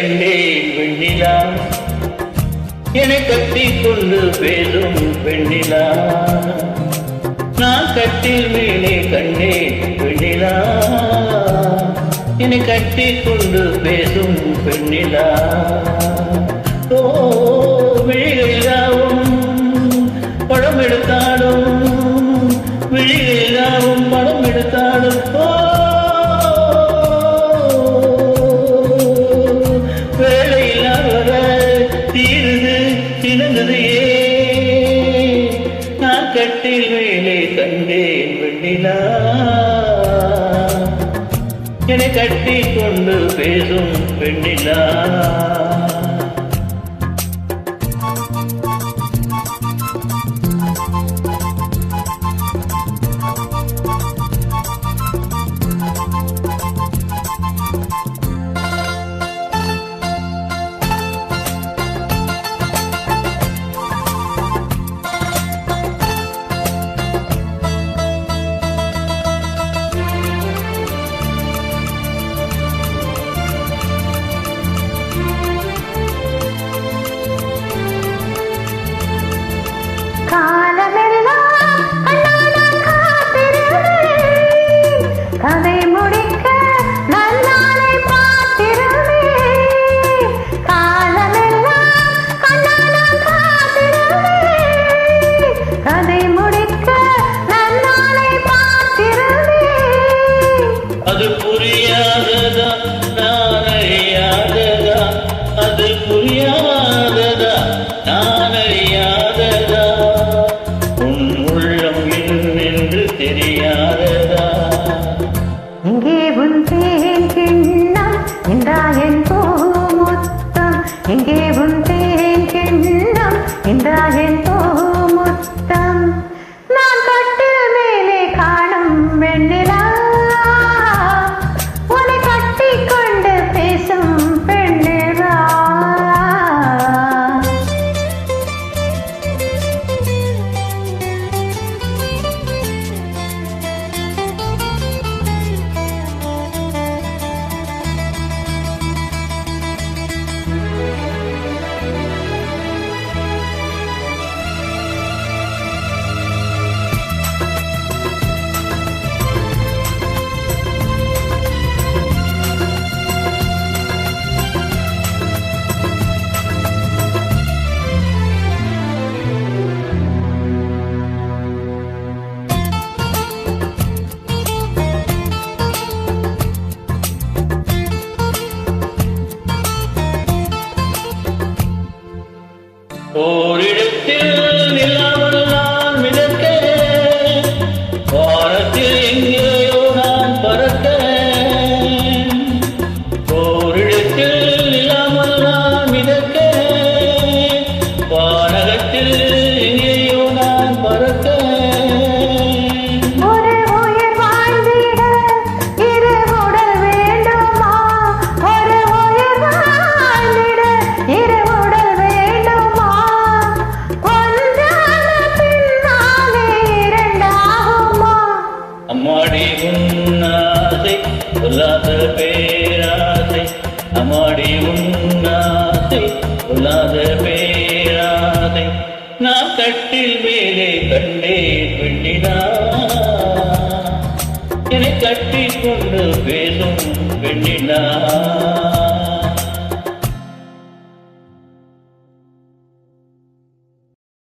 கண்டேன் வெண்ணிலா, என்னை கட்டி கொண்டு பேசும் பெண்ணிலா. நான் கட்டில் மேலே கண்டேன் வெண்ணிலா, என்னை கட்டி கொண்டு பேசும் பெண்ணிலா. ஓ விழிகளாவும் படம் எடுத்தாலும், விழிகளாவும் படம் எடுத்தாலும், வேலையில்லாத தீருது திணங்குது. நான் கட்டில் மேலே கண்டேன் வெண்ணிலா, என்னை கட்டி கொண்டு பேசும் பெண்ணிலா. கதை முடிக்க நல்லானை பார்த்திருந்தேன், காலமெல்லாம் கண்ணானான் காத்திருந்தேன். கதை முடிக்க நல்லானை பார்த்திருந்தேன். அது புரியாததா நான் அறியாததா, அது புரியாததா நான் அறியாததா, உன் உள்ளம் என்னென்று தெரியாததா. இங்கே உன் தேன் கிண்ணம் இன்றாயன் பூமுத்தம், இங்கே உன் தேன் கிண்ணம் இன்றாயன் பூமுத்தம். நான் கட்டில் மேலே காணும் வெண்ணிலா, உன்னை கட்டிக் கொண்டு பேசும் பெண்ணிலா. ஓரிடத்தில் நிலாமல் நான் மிதக்க, வானத்தில் எங்கேயோ நான் பறக்க. ஓரிடத்தில் நிலாமல் நான் மிதக்க, வானகத்தில் எங்கேயோ நான் பறக்க. ஒரு உயிர் வாழ்ந்திட இரு உடல் வேண்டுமா, ஒரு உயிர் வாழ்ந்திட இரு உடல் வேண்டுமா, ஒன்றான பின்னாலே இரண்டாகுமா. அம்மாடி உன்னாசை சொல்லாத பேராசை, அம்மாடி உன்னாசை சொல்லாத பேராசை. நான் கட்டில் மேலே கண்டேன் வெண்ணிலா, என்னை கட்டி கொண்டு பேசும் பெண்ணிலா.